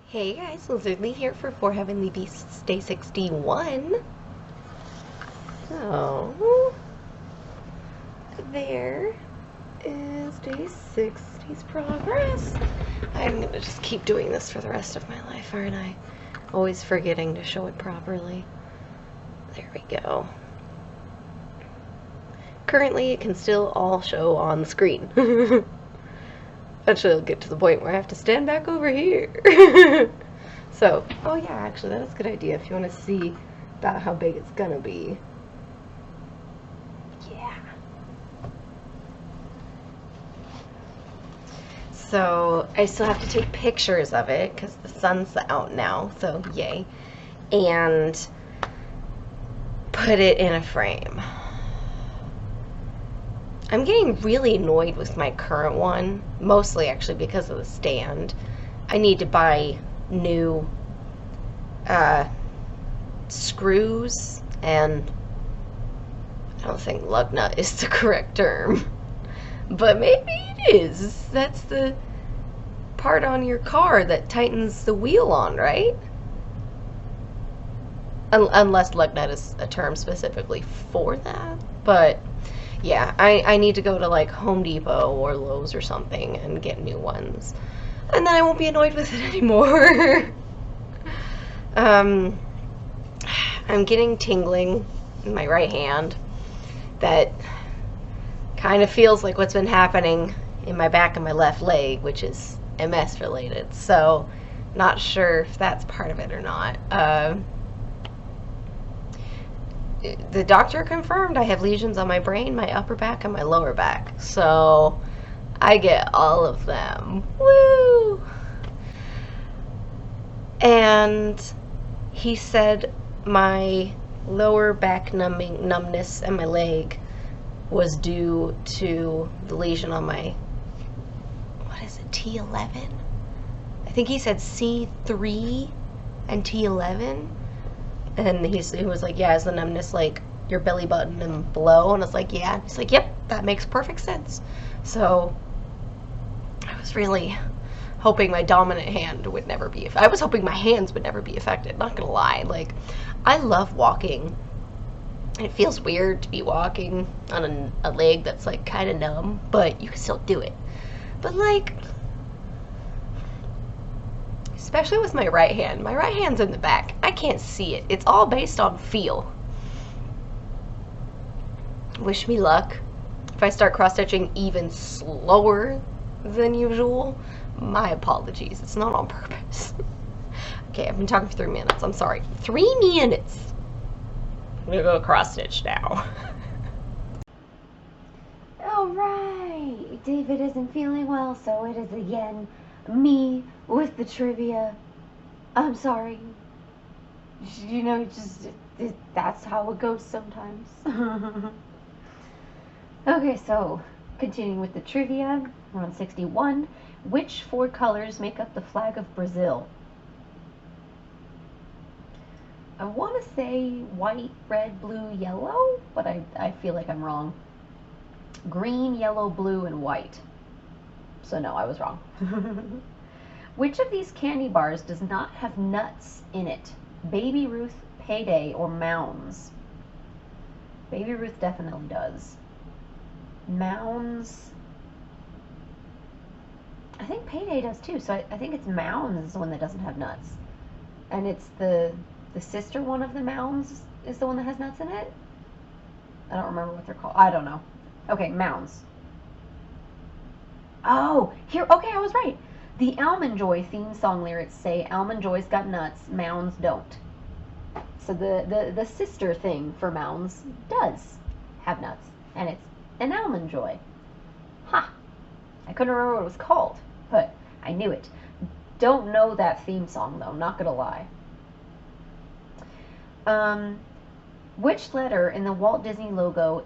Hey guys, Lizardlea here for Heavenly Beasts Day 61. So, there is Day 60's progress. I'm gonna just keep doing this for the rest of my life, aren't I? Always forgetting to show it properly. There we go. Currently, it can still all show on the screen. Eventually, it'll get to the point where I have to stand back over here. So, oh yeah, actually, that is a good idea if you want to see about how big it's gonna be. Yeah. So, I still have to take pictures of it because the sun's out now, so yay. And put it in a frame. I'm getting really annoyed with my current one, mostly actually because of the stand. I need to buy new screws, and I don't think lug nut is the correct term, but maybe it is. That's the part on your car that tightens the wheel on, right? Unless lug nut is a term specifically for that, but yeah, I need to go to like Home Depot or Lowe's or something and get new ones, and then I won't be annoyed with it anymore. I'm getting tingling in my right hand that kind of feels like what's been happening in my back and my left leg, which is MS related, so not sure if that's part of it or not. The doctor confirmed I have lesions on my brain, my upper back, and my lower back, so I get all of them. Woo! And he said my lower back numbness and my leg was due to the lesion on my, what is it, T11? I think he said C3 and T11. And he was like, yeah, is the numbness like your belly button and below? And I was like, yeah. He's like, yep, that makes perfect sense. So I was really hoping my dominant hand would never be affected. I was hoping my hands would never be affected, not gonna lie. Like, I love walking. It feels weird to be walking on a leg that's like kind of numb, but you can still do it. But like, especially with my right hand's in the back. I can't see it. It's all based on feel. Wish me luck. If I start cross-stitching even slower than usual, my apologies. It's not on purpose. Okay, I've been talking for 3 minutes. I'm sorry. 3 minutes. I'm gonna go cross-stitch now. Alright, David isn't feeling well, so it is again me with the trivia. I'm sorry. You know, that's how it goes sometimes. Okay, so continuing with the trivia, we're on 61. Which 4 colors make up the flag of Brazil? I want to say white, red, blue, yellow, but I feel like I'm wrong. Green, yellow, blue, and white. So no, I was wrong. Which of these candy bars does not have nuts in it? Baby Ruth, Payday, or Mounds? Baby Ruth definitely does. Mounds, I think Payday does too, so I think it's Mounds is the one that doesn't have nuts. And it's the sister one of the Mounds is the one that has nuts in it? I don't remember what they're called. I don't know. Okay, Mounds. Oh, here, okay, I was right. The Almond Joy theme song lyrics say Almond Joy's got nuts, Mounds don't. So the sister thing for Mounds does have nuts, and it's an Almond Joy. Ha! I couldn't remember what it was called, but I knew it. Don't know that theme song, though, not gonna lie. Which letter in the Walt Disney logo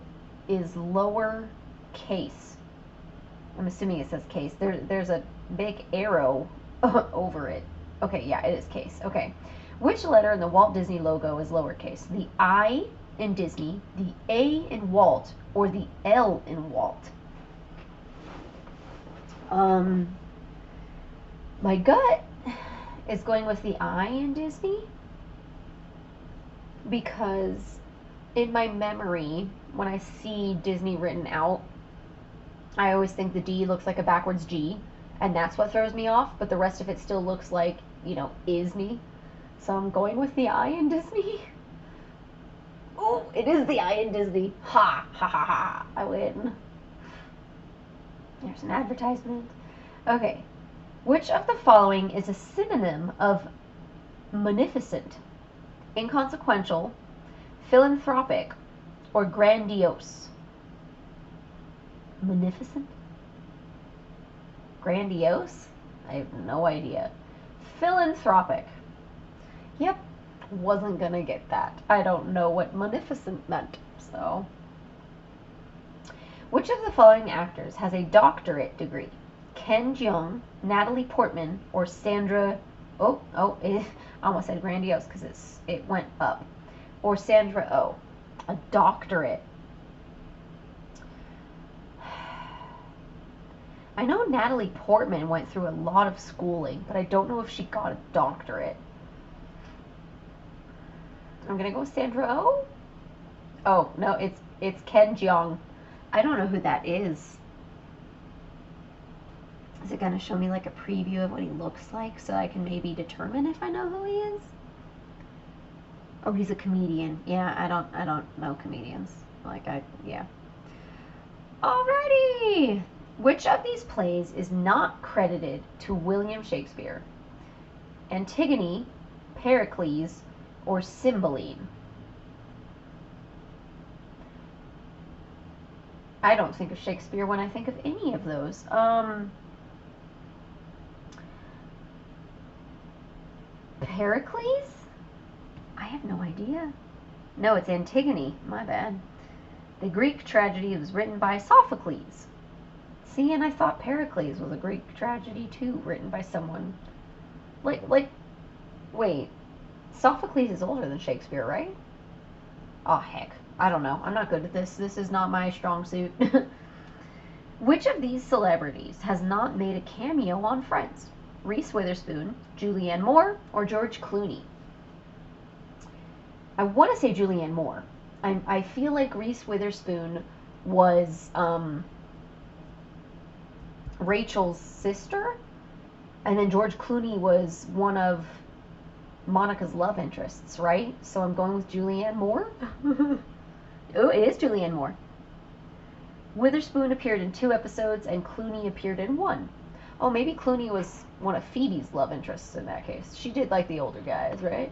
is lower case? I'm assuming it says case. There's a big arrow over it. Okay, yeah, it is case. Okay. Which letter in the Walt Disney logo is lowercase? The I in Disney, the A in Walt, or the L in Walt? My gut is going with the I in Disney, because in my memory, when I see Disney written out, I always think the D looks like a backwards G, and that's what throws me off, but the rest of it still looks like, you know, Isney. So I'm going with the I in Disney. Oh, it is the I in Disney. Ha, ha, ha, ha. I win. There's an advertisement. Okay. Which of the following is a synonym of munificent, inconsequential, philanthropic, or grandiose? Munificent? Grandiose? I have no idea. Philanthropic. Yep, wasn't gonna get that. I don't know what munificent meant, so. Which of the following actors has a doctorate degree? Ken Jeong, Natalie Portman, or Sandra... I almost said grandiose because it went up. Or Sandra Oh. A doctorate. I know Natalie Portman went through a lot of schooling, but I don't know if she got a doctorate. I'm gonna go with Sandra Oh. Oh, no, it's Ken Jeong. I don't know who that is. Is it gonna show me like a preview of what he looks like so I can maybe determine if I know who he is? Oh, he's a comedian. Yeah, I don't know comedians. Yeah. Alrighty! Which of these plays is not credited to William Shakespeare? Antigone, Pericles, or Cymbeline? I don't think of Shakespeare when I think of any of those. Pericles? I have no idea. No, it's Antigone. My bad. The Greek tragedy was written by Sophocles. See, and I thought Pericles was a Greek tragedy too, written by someone. Wait. Sophocles is older than Shakespeare, right? Oh, heck. I don't know. I'm not good at this. This is not my strong suit. Which of these celebrities has not made a cameo on Friends? Reese Witherspoon, Julianne Moore, or George Clooney? I want to say Julianne Moore. I feel like Reese Witherspoon was Rachel's sister, and then George Clooney was one of Monica's love interests, right? So I'm going with Julianne Moore. Oh, it is Julianne Moore. Witherspoon appeared in 2 episodes, and Clooney appeared in 1. Oh, maybe Clooney was one of Phoebe's love interests in that case. She did like the older guys, right?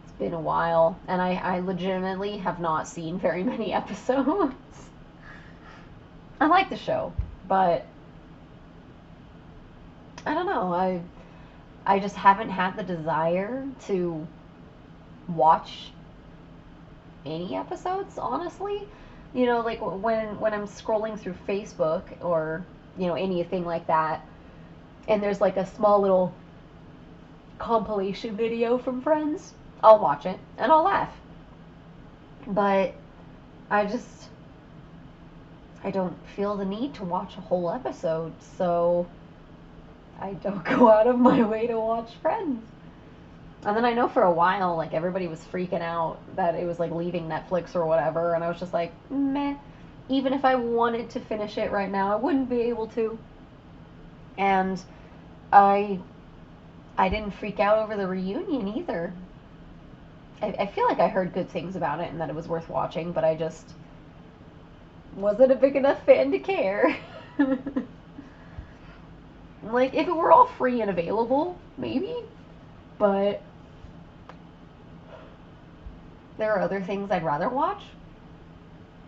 It's been a while, and I legitimately have not seen very many episodes. I like the show, but I don't know. I just haven't had the desire to watch any episodes, honestly. You know, like when I'm scrolling through Facebook or, you know, anything like that, and there's like a small little compilation video from Friends, I'll watch it and I'll laugh. But I don't feel the need to watch a whole episode, so I don't go out of my way to watch Friends. And then I know for a while, like, everybody was freaking out that it was, like, leaving Netflix or whatever, and I was just like, meh. Even if I wanted to finish it right now, I wouldn't be able to. And I didn't freak out over the reunion either. I feel like I heard good things about it and that it was worth watching, but I just wasn't a big enough fan to care. Like, if it were all free and available, maybe. But there are other things I'd rather watch.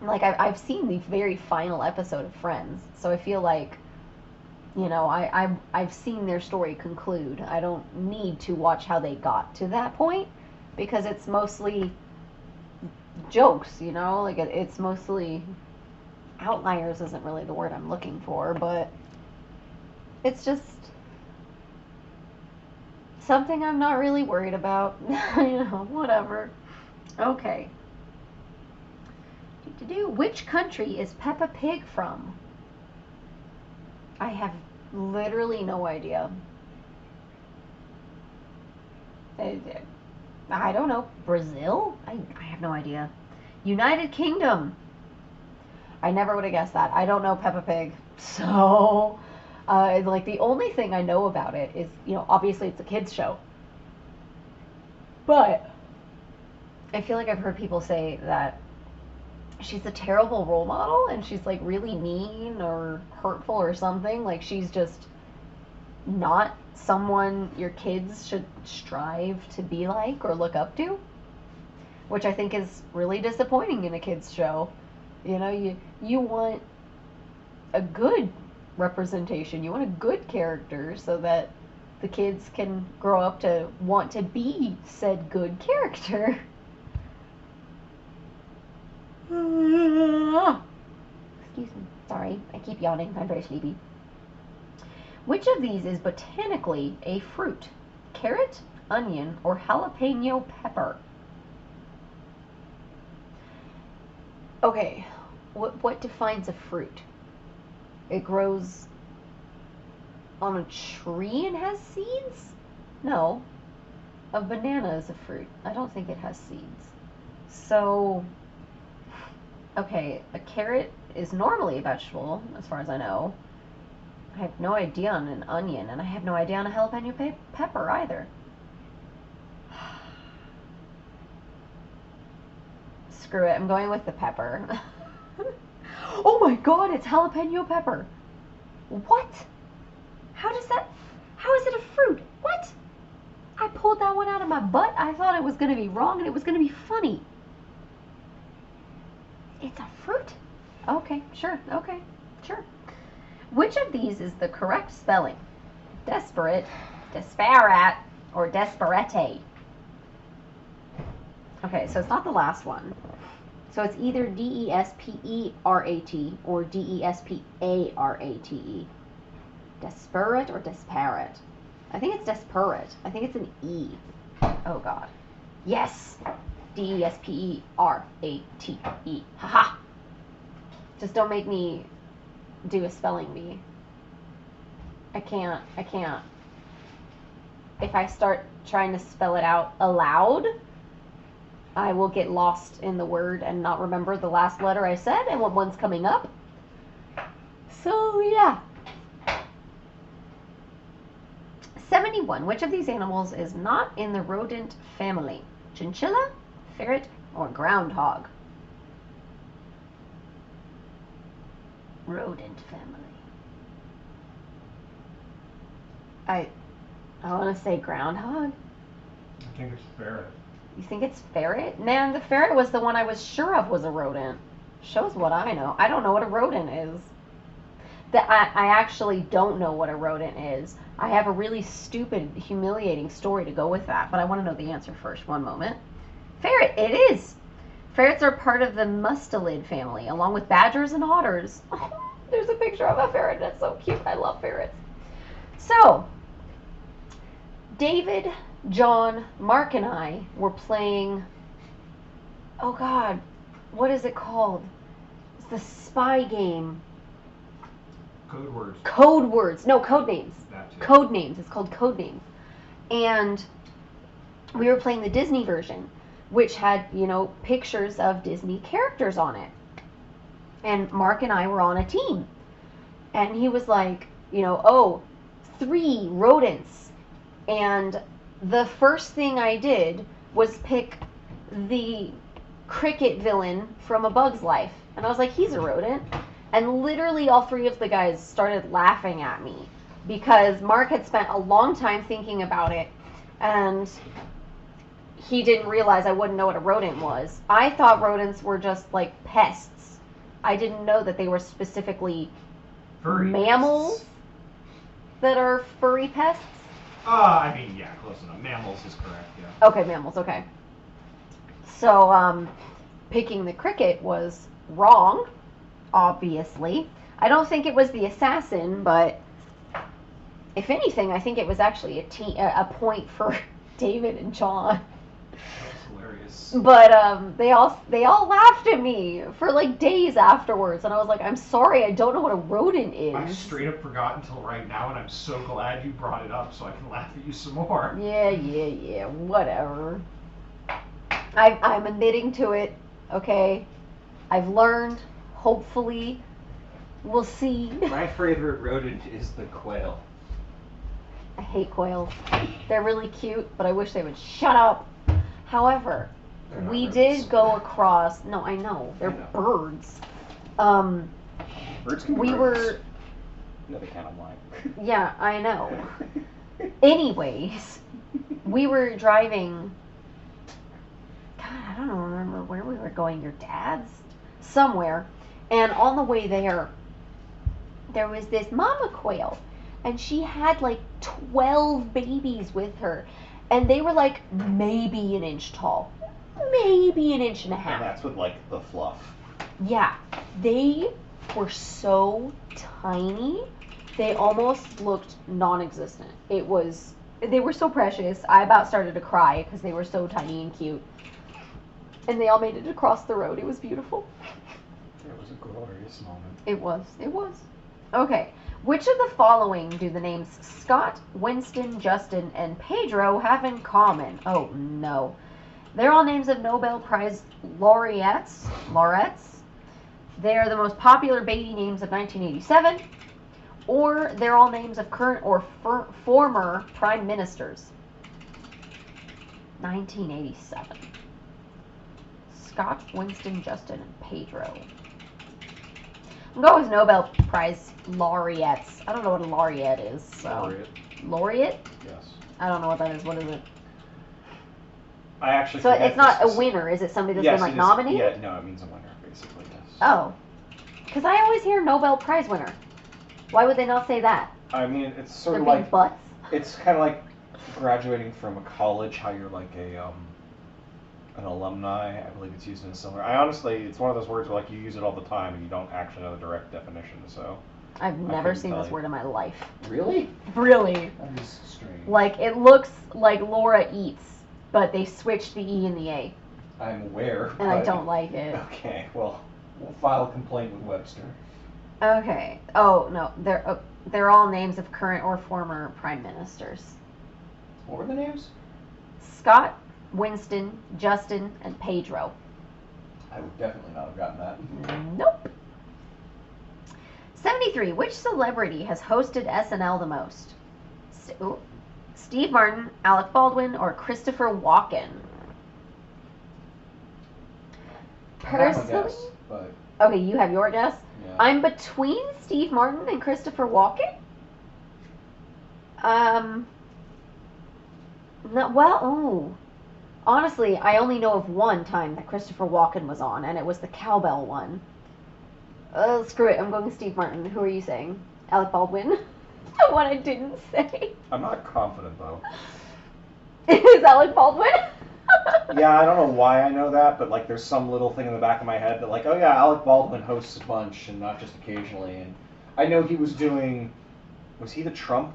Like, I've seen the very final episode of Friends, so I feel like, you know, I've seen their story conclude. I don't need to watch how they got to that point, because it's mostly jokes, you know? Like, it's mostly... outliers isn't really the word I'm looking for, but it's just something I'm not really worried about. You know, whatever. Okay. Which country is Peppa Pig from? I have literally no idea. I don't know. Brazil? I have no idea. United Kingdom. I never would have guessed that. I don't know Peppa Pig. So, like, the only thing I know about it is, you know, obviously it's a kid's show. But I feel like I've heard people say that she's a terrible role model and she's, like, really mean or hurtful or something. Like, she's just not someone your kids should strive to be like or look up to, which I think is really disappointing in a kid's show. You know, you want a good representation. You want a good character so that the kids can grow up to want to be said good character. Excuse me. Sorry, I keep yawning. I'm very sleepy. Which of these is botanically a fruit? Carrot, onion, or jalapeno pepper? Okay, what defines a fruit? It grows on a tree and has seeds? No. A banana is a fruit. I don't think it has seeds. So, okay, a carrot is normally a vegetable, as far as I know. I have no idea on an onion, and I have no idea on a jalapeno pepper either. Screw it, I'm going with the pepper. Oh my god, it's jalapeno pepper. What? How is it a fruit? What? I pulled that one out of my butt. I thought it was going to be wrong and it was going to be funny. It's a fruit? Okay, sure, okay, sure. Which of these is the correct spelling? Desperate, disparate, or desperate? Okay, so it's not the last one. So it's either D-E-S-P-E-R-A-T or D-E-S-P-A-R-A-T-E. Desperate or disparate? I think it's desperate. I think it's an E. Oh, God. Yes! D-E-S-P-E-R-A-T-E. Haha! Just don't make me do a spelling bee. I can't. If I start trying to spell it out aloud, I will get lost in the word and not remember the last letter I said and what one's coming up. So, yeah. 71. Which of these animals is not in the rodent family? Chinchilla, ferret, or groundhog? Rodent family. I want to say groundhog. I think it's ferret. You think it's ferret? Man, the ferret was the one I was sure of was a rodent. Shows what I know. I don't know what a rodent is. I actually don't know what a rodent is. I have a really stupid, humiliating story to go with that, but I want to know the answer first. One moment. Ferret, it is. Ferrets are part of the mustelid family, along with badgers and otters. Oh, there's a picture of a ferret. That's so cute. I love ferrets. So, David, John, Mark, and I were playing, oh God, what is it called? It's the spy game. Code words. Code words. No, code names. Code names. It's called Code Names. And we were playing the Disney version, which had, you know, pictures of Disney characters on it. And Mark and I were on a team. And he was like, you know, oh, 3 rodents. And the first thing I did was pick the cricket villain from A Bug's Life. And I was like, he's a rodent. And literally all 3 of the guys started laughing at me because Mark had spent a long time thinking about it and he didn't realize I wouldn't know what a rodent was. I thought rodents were just like pests. I didn't know that they were specifically Furry mammals pests. That are furry pests. I mean, yeah, close enough. Mammals is correct, yeah. Okay, mammals, okay. So, picking the cricket was wrong, obviously. I don't think it was the assassin, but if anything, I think it was actually a point for David and John. hilarious. But they all laughed at me for like days afterwards, and I was like, I'm sorry, I don't know what a rodent is. I straight up forgot until right now, and I'm so glad you brought it up so I can laugh at you some more. Yeah, whatever. I'm admitting to it, okay? I've learned, hopefully, we'll see. My favorite rodent is the quail. I hate quails. They're really cute, but I wish they would shut up. However, They're not we rodents. did go across, no, I know, they're I know. birds. Birds can be We rodents. were, No, they can't. I'm lying. yeah, I know. Anyways, we were driving. God, I don't remember where we were going. Your dad's? Somewhere. And on the way there was this mama quail. And she had like 12 babies with her. And they were like maybe an inch tall. Maybe an inch and a And half. that's with like the fluff. Yeah. They were so tiny. They almost looked non-existent. They were so precious. I about started to cry because they were so tiny and cute. And they all made it across the road. It was beautiful. It was a glorious moment. It was. Okay. Which of the following do the names Scott, Winston, Justin, and Pedro have in common? Oh, no. They're all names of Nobel Prize laureates. They are the most popular baby names of 1987. Or they're all names of current or former prime ministers. 1987. Scott, Winston, Justin, and Pedro. I'm going with Nobel Prize laureates. I don't know what a laureate is. So. Laureate. Laureate? Yes. I don't know what that is. What is it? I actually. So forget it's not the a winner. Is it somebody that's yes, been like it is. nominated? Yeah, no, it means a winner, basically. Yes. Oh. Because I always hear Nobel Prize winner. Why would they not say that? I mean, it's sort They're of being like butts. it's kind of like graduating from a college. How you're like an alumni. I believe it's used in a similar. I honestly, it's one of those words where like you use it all the time and you don't actually know the direct definition. So. I've never couldn't seen tell this you. word in my life. Really? Really. That is strange. Like, it looks like Laura eats, but they switched the E and the A. I'm aware. And I but- don't like it. Okay, well, we'll file a complaint with Webster. Okay. Oh, no. They're all names of current or former prime ministers. What were the names? Scott, Winston, Justin, and Pedro. I would definitely not have gotten that. Nope. 73. Which celebrity has hosted SNL the most? Steve Martin, Alec Baldwin, or Christopher Walken? I have a Personally, guess, but okay, you have your guess. yeah. I'm between Steve Martin and Christopher Walken. No, well, ooh. Honestly, I only know of one time that Christopher Walken was on, and it was the cowbell one. Screw it, I'm going Steve Martin. Who are you saying? Alec Baldwin? The one I didn't say. I'm not confident though. Is Alec Baldwin? Yeah, I don't know why I know that, but like there's some little thing in the back of my head that like, oh yeah, Alec Baldwin hosts a bunch and not just occasionally. And I know he was doing, was he the Trump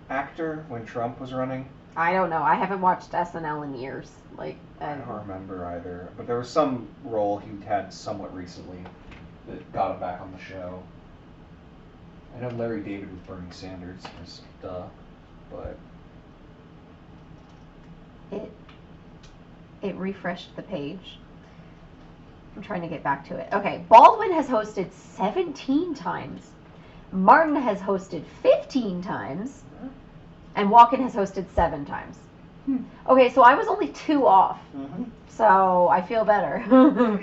actor when Trump was running? I don't know. I haven't watched SNL in years. Like, I don't remember either, but there was some role he had somewhat recently that got him back on the show. I know Larry David with Bernie Sanders, was duh, but It refreshed the page. I'm trying to get back to it. Okay, Baldwin has hosted 17 times. Martin has hosted 15 times. And Walken has hosted 7 times. Okay, so I was only 2 off. So I feel better. well,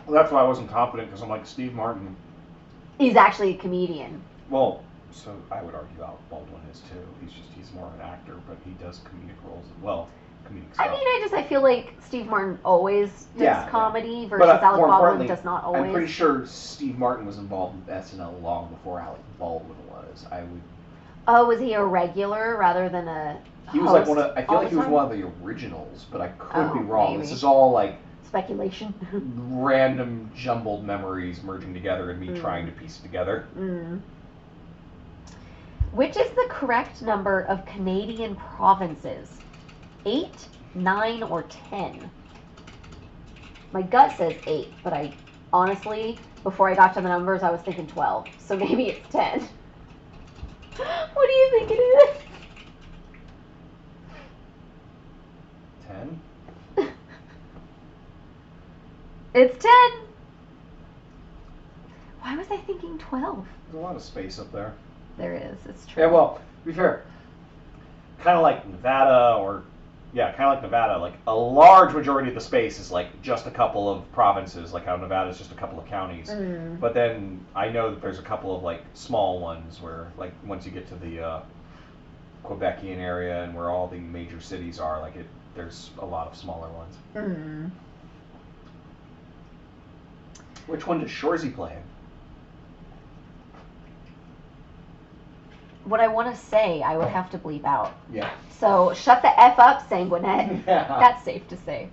that's why I wasn't confident because I'm like Steve Martin. He's actually a comedian. Well, so I would argue Alec Baldwin is too. He's more of an actor, but he does comedic roles as well. Comedic stuff. I mean, I feel like Steve Martin always does Yeah, comedy But, versus Alec more Baldwin importantly, does not always. I'm pretty sure Steve Martin was involved with SNL long before Alec Baldwin was. I would. Oh, was he a regular rather than a He was host like one of. I feel all like the he was time? one of the originals, but I could be Oh, wrong. maybe. This is all like Speculation. random jumbled memories merging together and me trying to piece it together. Which is the correct number of Canadian provinces? 8, 9, or 10. My gut says 8, but I honestly, before I got to the numbers, I was thinking 12. So maybe it's 10. What do you think it is? 10? It's 10. Why was I thinking 12? There's a lot of space up there. There is. It's true. Yeah, well, to be fair, kind of like Nevada, like a large majority of the space is like just a couple of provinces, like how Nevada is just a couple of counties. Mm. But then I know that there's a couple of like small ones where, like, once you get to the Quebecian area and where all the major cities are, like there's a lot of smaller ones. Mm. Which one does Shorzy play in? What I want to say, I would have to bleep out. Yeah. So shut the F up, Sanguinet. Yeah. That's safe to say.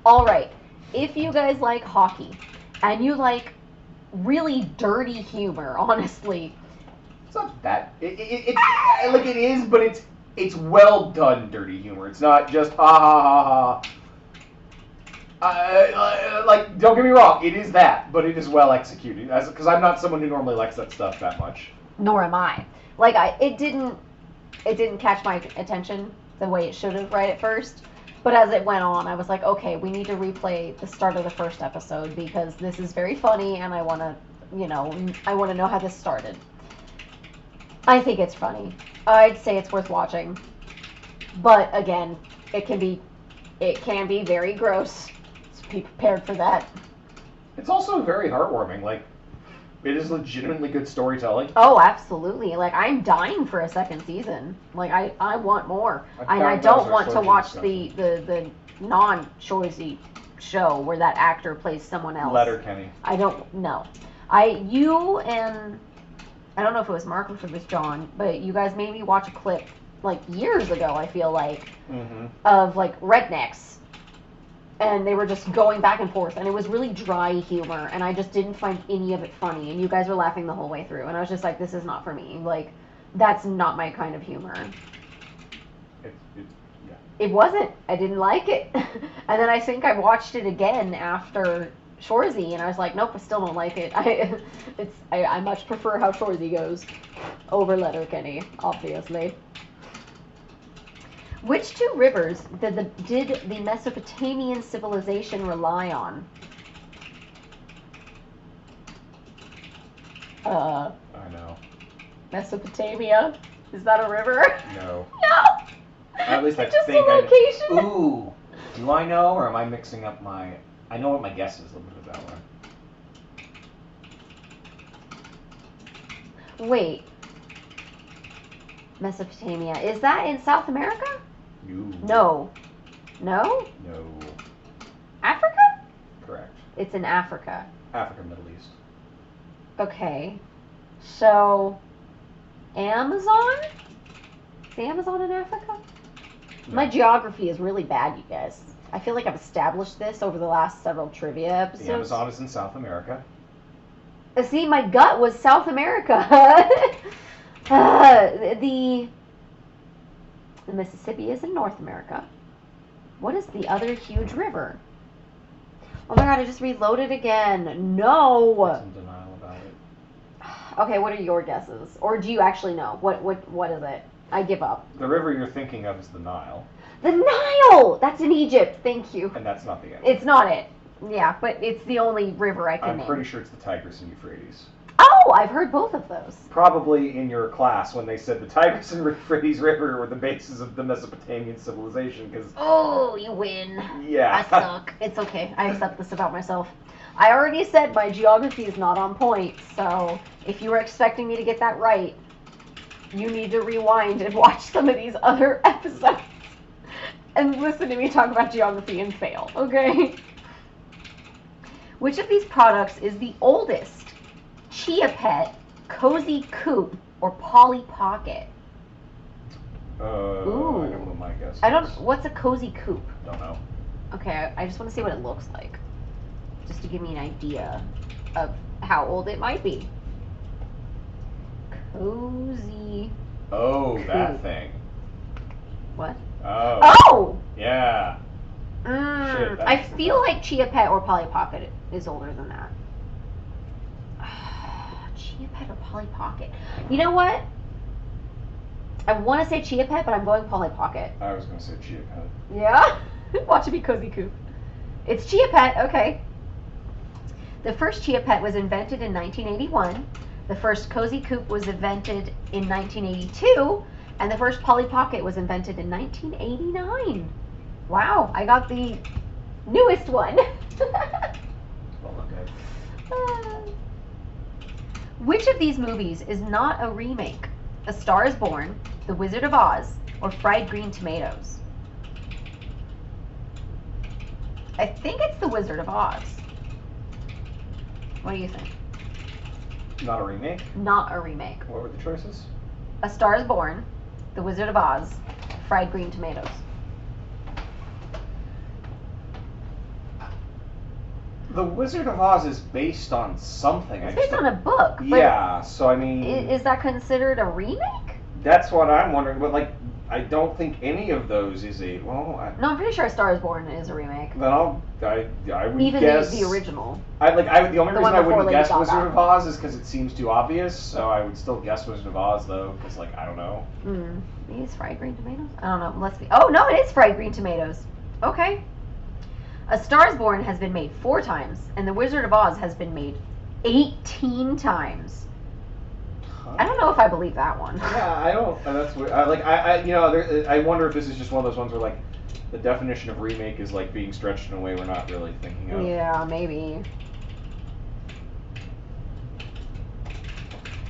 All right. If you guys like hockey and you like really dirty humor, honestly. It's not that. It's like it is, but it's well done dirty humor. It's not just ha ha ha ha. Like, don't get me wrong, it is that, but it is well executed. Because I'm not someone who normally likes that stuff that much. Nor am I. Like, it didn't catch my attention the way it should have right at first. But as it went on, I was like, okay, we need to replay the start of the first episode because this is very funny and I want to know how this started. I think it's funny. I'd say it's worth watching. But again, it can be very gross. So be prepared for that. It's also very heartwarming. Like, it is legitimately good storytelling. Oh, absolutely. Like, I'm dying for a second season. Like, I want more. And I don't want to watch the non-Shorzy show where that actor plays someone else. Letterkenny. I don't know. You and I don't know if it was Mark or if it was John, but you guys made me watch a clip like years ago, I feel like, of like rednecks. And they were just going back and forth, and it was really dry humor, and I just didn't find any of it funny, and you guys were laughing the whole way through, and I was just like, this is not for me. Like, that's not my kind of humor. Yeah. It wasn't. I didn't like it. And then I think I watched it again after Shorzy, and I was like, nope, I still don't like it. I much prefer how Shorzy goes over Letterkenny, obviously. Which two rivers did the Mesopotamian civilization rely on? I know. Mesopotamia? Is that a river? No. No! At least It's I just think a location. Ooh. Do I know, or am I mixing up my... I know what my guess is, let me put it that way. Wait. Mesopotamia. Is that in South America? No. No? No. Africa? Correct. It's in Africa. Africa, Middle East. Okay. So, Amazon? Is the Amazon in Africa? No. My geography is really bad, you guys. I feel like I've established this over the last several trivia episodes. The Amazon is in South America. See, my gut was South America. The Mississippi is in North America. What is the other huge river? Oh my god, I just reloaded again. No! I'm in denial about it. Okay, what are your guesses? Or do you actually know? What is it? I give up. The river you're thinking of is the Nile. The Nile! That's in Egypt. Thank you. And that's not the answer. It's not it. Yeah, but it's the only river I can name. I'm pretty sure it's the Tigris and Euphrates. Oh, I've heard both of those. Probably in your class when they said the Tigris and Euphrates River were the basis of the Mesopotamian civilization, because... Oh, you win. Yeah. I suck. It's okay. I accept this about myself. I already said my geography is not on point, so if you were expecting me to get that right, you need to rewind and watch some of these other episodes and listen to me talk about geography and fail, okay? Which of these products is the oldest? Chia Pet, Cozy Coop, or Polly Pocket? Ooh. I don't know what my guess is. What's a Cozy Coop? Don't know. Okay, I just want to see what it looks like. Just to give me an idea of how old it might be. Cozy Oh, Coop. that thing. What? Oh. Oh! Yeah. Shit, I that's the feel one. like Chia Pet or Polly Pocket is older than that. Chia Pet or Polly Pocket? You know what? I want to say Chia Pet, but I'm going Polly Pocket. I was gonna say Chia Pet. Yeah? Watch it be Cozy Coop. It's Chia Pet, okay. The first Chia Pet was invented in 1981. The first Cozy Coop was invented in 1982. And the first Polly Pocket was invented in 1989. Wow, I got the newest one. Well, okay. Which of these movies is not a remake? A Star is Born, The Wizard of Oz, or Fried Green Tomatoes? I think it's The Wizard of Oz. What do you think? Not a remake? Not a remake. What were the choices? A Star is Born, The Wizard of Oz, Fried Green Tomatoes. The Wizard of Oz is based on something. It's based on a book. But Yeah, so I mean, is that considered a remake? that's what I'm wondering. But like, I don't think any of those is a well. No, I'm pretty sure A Star is Born is a remake. Then I would Even guess the original. I the only The reason one I before wouldn't Lady guess Gaga. Wizard of Oz is because it seems too obvious. So I would still guess Wizard of Oz though, because like I don't know. Maybe it's Fried Green Tomatoes? I don't know. Let's be. Oh, no, it is Fried Green Tomatoes. Okay. A Star is Born has been made 4 times, and The Wizard of Oz has been made 18 times. I don't know if I believe that one. Yeah, I don't. That's weird. I wonder if this is just one of those ones where like the definition of remake is like being stretched in a way we're not really thinking of. Yeah, maybe.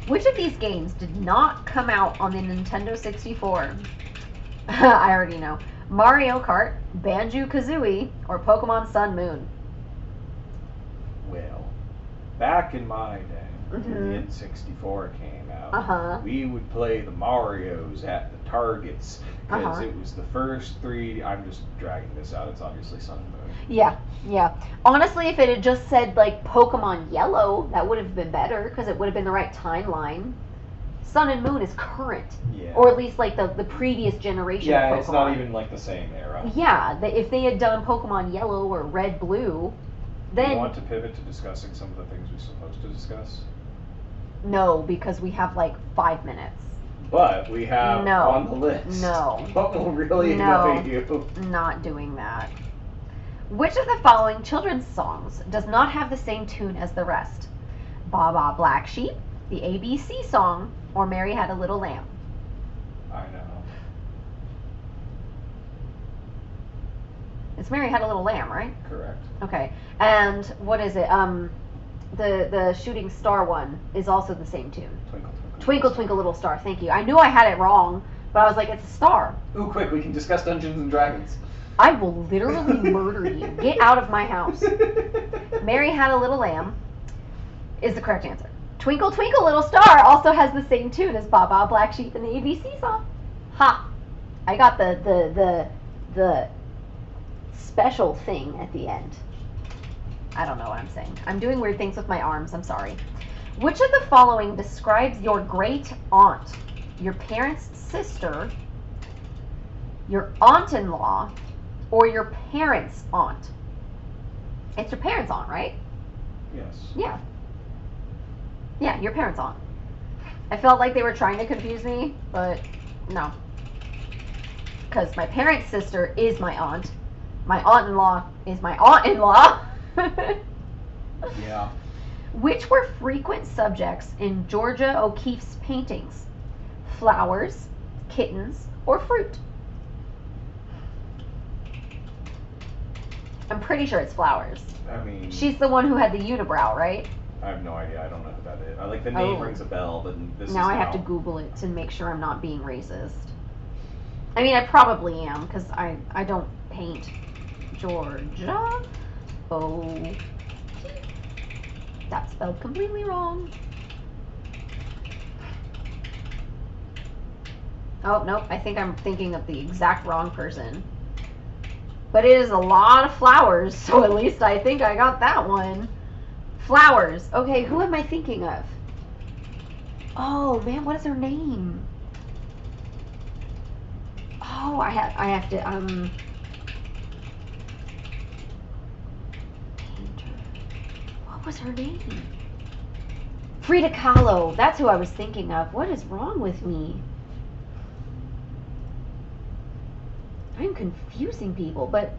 Which of these games did not come out on the Nintendo 64? I already know. Mario Kart, Banjo-Kazooie, or Pokemon Sun Moon? Well, back in my day, when Mhm. the N64 came out, Uh-huh. we would play the Marios at the Targets because Uh-huh. it was the first 3. I'm just dragging this out. It's obviously Sun and Moon. Yeah, yeah. Honestly, if it had just said, like, Pokemon Yellow, that would have been better, because it would have been the right timeline. Sun and Moon is current. Yeah. Or at least, like, the previous generation yeah, of Pokemon. it's not even like the same era. Yeah, if they had done Pokemon Yellow or Red Blue, then... You want to pivot to discussing some of the things we're supposed to discuss? No, because we have, like, 5 minutes. But we have No. on the list. No. What will really No. annoy you? Not doing that. Which of the following children's songs does not have the same tune as the rest? Ba Ba Black Sheep, the ABC song, or Mary Had a Little Lamb? I know. It's Mary Had a Little Lamb, right? Correct. Okay. And what is it? The Shooting Star one is also the same tune. Twinkle, twinkle. Twinkle Twinkle Little Star. Thank you. I knew I had it wrong, but I was like, it's a star. Ooh, quick, we can discuss Dungeons and Dragons. I will literally murder you. Get out of my house. Mary Had a Little Lamb is the correct answer. Twinkle Twinkle Little Star also has the same tune as Ba Ba Black Sheep and the ABC song. Ha! I got the special thing at the end. I don't know what I'm saying. I'm doing weird things with my arms. I'm sorry. Which of the following describes your great aunt, your parents' sister, your aunt-in-law, or your parents' aunt? It's your parents' aunt, right? Yes. Yeah. Yeah, your parents' aunt. I felt like they were trying to confuse me, but no. Because my parents' sister is my aunt. My aunt-in-law is my aunt-in-law. Yeah. Which were frequent subjects in Georgia O'Keeffe's paintings? Flowers, kittens, or fruit? I'm pretty sure it's flowers. I mean, She's the one who had the unibrow, right? I have no idea. I don't know who that is. Like the name Oh. rings a bell, but this Now is I have to Google it to make sure I'm not being racist. I mean, I probably am, because I don't paint. Georgia O'Keeffe. That's spelled completely wrong. Oh, nope, I think I'm thinking of the exact wrong person. But it is a lot of flowers, so at least I think I got that one. Flowers. Okay, who am I thinking of? Oh, man, what is her name? Oh, Oh, I have to, painter. What was her name? Frida Kahlo. That's who I was thinking of. What is wrong with me? I'm confusing people, but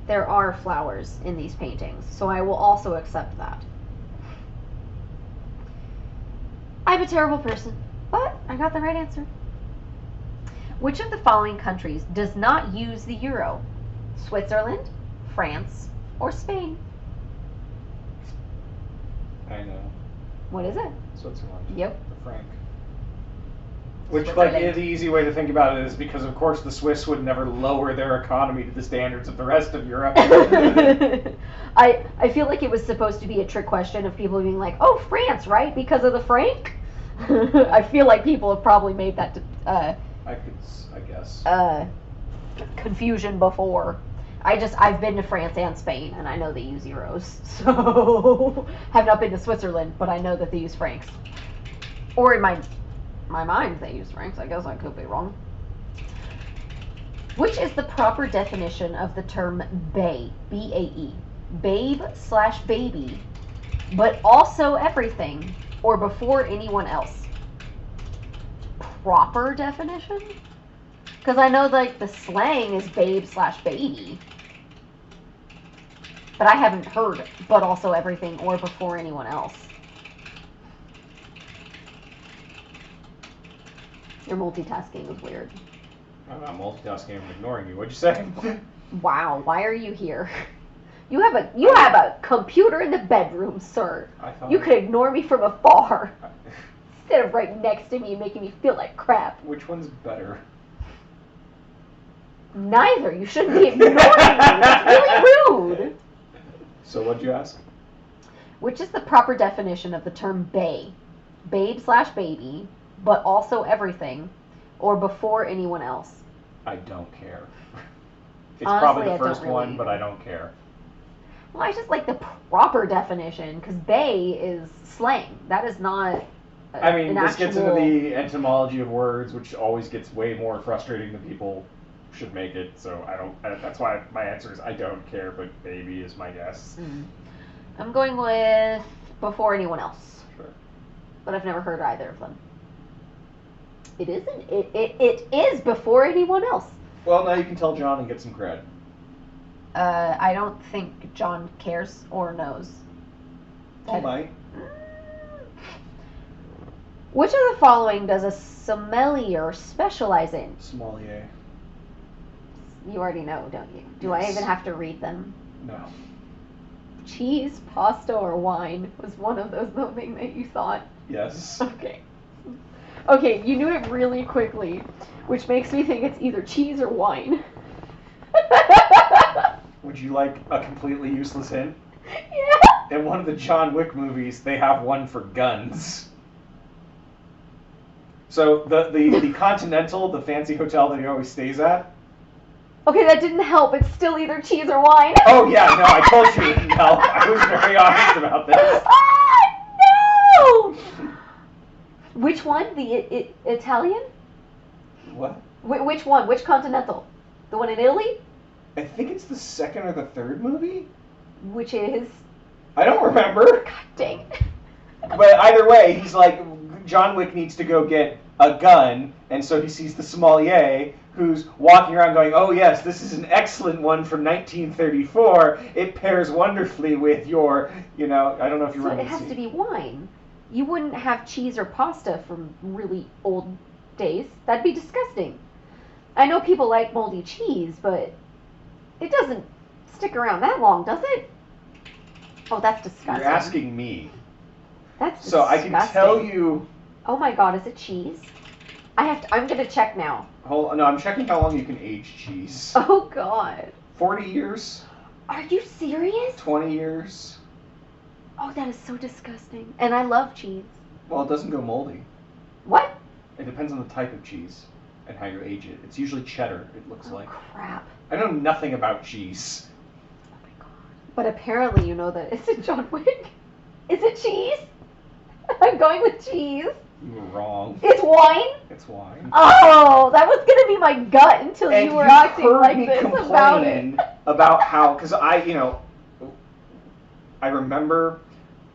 there are flowers in these paintings, so I will also accept that. I'm a terrible person, but I got the right answer. Which of the following countries does not use the euro? Switzerland, France, or Spain? I know. What is it? Switzerland. Yep. The franc. Which, like, Switzerland. the easy way to think about it is because, of course, the Swiss would never lower their economy to the standards of the rest of Europe. I feel like it was supposed to be a trick question of people being like, oh, France, right? Because of the franc? I feel like people have probably made that I guess. confusion before. I've been to France and Spain, and I know they use euros. So, have not been to Switzerland, but I know that they use francs. Or in my mind, they use francs. I guess I could be wrong. Which is the proper definition of the term bae, B-A-E? Babe/baby, but also everything, or before anyone else? Proper definition? Because I know, like, the slang is babe/baby. But I haven't heard but also everything or before anyone else. Your multitasking is weird. I'm not multitasking, I'm ignoring you. What'd you say? Wow, why are you here? You have a computer in the bedroom, sir. I thought You could ignore me from afar. Instead of right next to me making me feel like crap. Which one's better? Neither. You shouldn't be ignoring me. It's really rude. So what'd you ask? Which is the proper definition of the term bae? Babe/baby, but also everything, or before anyone else? I don't care. It's Honestly, probably I the don't first really one, but either. I don't care. Well, I just like the proper definition, because bae is slang. That is not I mean, an this gets into actual- the etymology of words, which always gets way more frustrating than people should make it. So that's why my answer is I don't care, but baby is my guess. I'm going with before anyone else, Sure. but I've never heard either of them. It isn't. It is before anyone else. Well, now you can tell John and get some cred. I don't think John cares or knows. He might. Which of the following does a sommelier specialize in? Sommelier. You already know, don't you? Do I Yes. even have to read them? No. Cheese, pasta, or wine was one of those the thing that you thought. Yes. Okay. Okay, you knew it really quickly, which makes me think it's either cheese or wine. Would you like a completely useless hint? Yeah. In one of the John Wick movies, they have one for guns. So the Continental, the fancy hotel that he always stays at. Okay, that didn't help. It's still either cheese or wine. Oh yeah, no, I told you it didn't help. I was very honest about this. Ah, no! Which one? The Italian? What? Which one? Which Continental? The one in Italy? I think it's the second or the third movie. Which is... I don't remember. God dang it. But either way, he's like, John Wick needs to go get a gun, and so he sees the sommelier who's walking around going, oh yes, this is an excellent one from 1934. It pairs wonderfully with your, I don't know if you So remember it the has scene. to be wine. You wouldn't have cheese or pasta from really old days. That'd be disgusting. I know people like moldy cheese, but it doesn't stick around that long, does it? Oh, that's disgusting. You're asking me. That's So I disgusting. can tell you... Oh my god, is it cheese? I'm gonna check now. No, I'm checking how long you can age cheese. Oh god. 40 years? Are you serious? 20 years? Oh, that is so disgusting. And I love cheese. Well, it doesn't go moldy. What? It depends on the type of cheese and how you age it. It's usually cheddar, it looks Oh like. crap. I know nothing about cheese. Oh my god. But apparently you know that. Is it John Wick? Is it cheese? I'm going with cheese. You were wrong. It's wine? It's wine. Oh, that was gonna be my gut until And you were acting heard like me this complain about it. about how, because I remember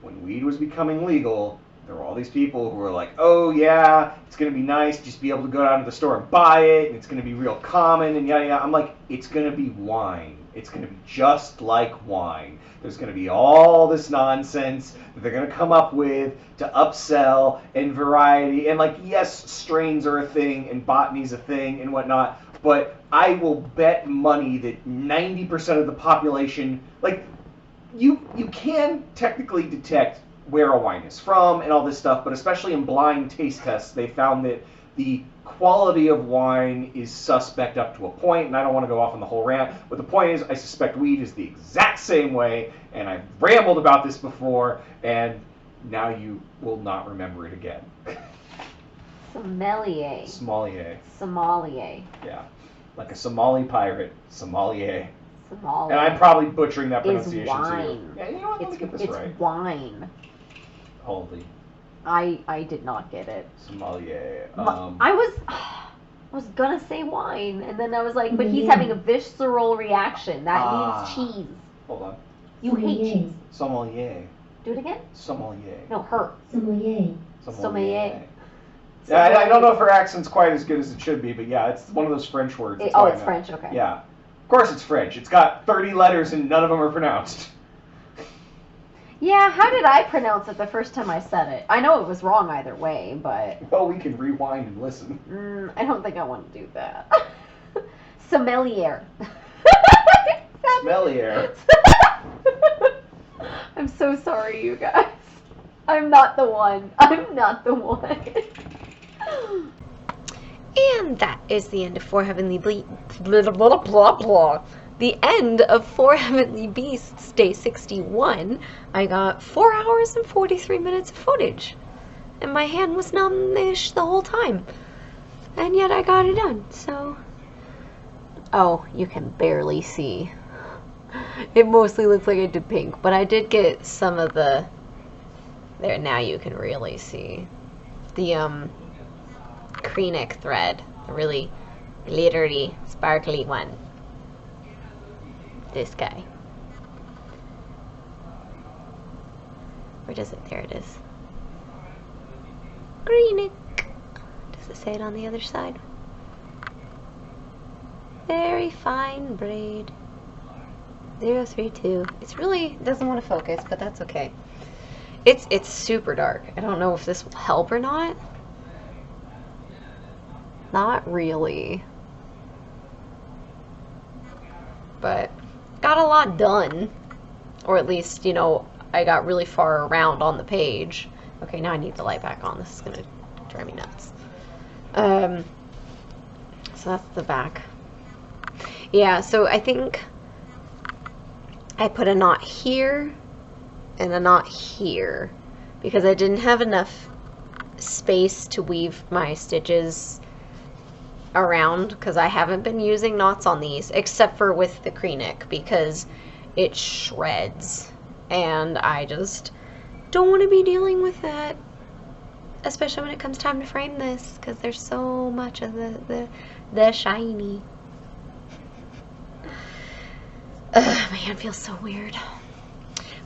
when weed was becoming legal, there were all these people who were like, oh yeah, it's going to be nice just be able to go down to the store and buy it, and it's going to be real common, and yada yada. I'm like, it's going to be wine. It's going to be just like wine. There's going to be all this nonsense that they're going to come up with to upsell and variety. And like, yes, strains are a thing and botany's a thing and whatnot, but I will bet money that 90% of the population, like, you can technically detect where a wine is from and all this stuff, but especially in blind taste tests, they found that the quality of wine is suspect up to a point, and I don't want to go off on the whole rant, but the point is I suspect weed is the exact same way, and I've rambled about this before, and now you will not remember it again. Sommelier. Sommelier. Sommelier. Yeah. Like a Somali pirate. Sommelier. Sommelier. And I'm probably butchering that Is pronunciation wine. too. Yeah, you know what? Let me get this right. It's wine. Holy. I did not get it. Sommelier. I was gonna say wine, and then I was like, but he's having a visceral reaction. That means cheese. Hold on. You hate cheese. Sommelier. Do it again? Sommelier. No, her. Sommelier. Sommelier. Yeah, I don't know if her accent's quite as good as it should be, but yeah, it's one of those French words. It's French, okay. Yeah. Of course it's French. It's got 30 letters and none of them are pronounced. Yeah, how did I pronounce it the first time I said it? I know it was wrong either way, but... Well, we can rewind and listen. I don't think I want to do that. Sommelier. Sommelier. I'm so sorry, you guys. I'm not the one. I'm not the one. And that is the end of Four Heavenly blah, blah, blah, blah. The end of Four Heavenly Beasts, Day 61. I got 4 hours and 43 minutes of footage. And my hand was numb-ish the whole time. And yet I got it done, so... Oh, you can barely see. It mostly looks like I did pink, but I did get some of the... There, now you can really see. The, Kreenek thread. The really glittery, sparkly one. This guy. Where does it? There it is. Kreenek. Does it say it on the other side? Very fine braid. 032. It's really doesn't want to focus, but that's okay. It's super dark. I don't know if this will help or not. Not really. But got a lot done. Or at least, you know, I got really far around on the page. Okay, now I need the light back on. This is gonna drive me nuts. So that's the back. Yeah, so I think I put a knot here and a knot here because I didn't have enough space to weave my stitches around because I haven't been using knots on these except for with the Kreenek because it shreds and I just don't want to be dealing with that, especially when it comes time to frame this because there's so much of the shiny. My hand feels so weird,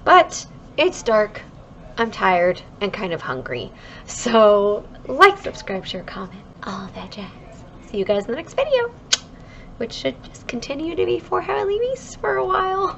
but it's dark, I'm tired, and kind of hungry. So, like, subscribe, share, comment, all that jazz. See you guys in the next video, which should just continue to be Four Heavenly Beasts for a while.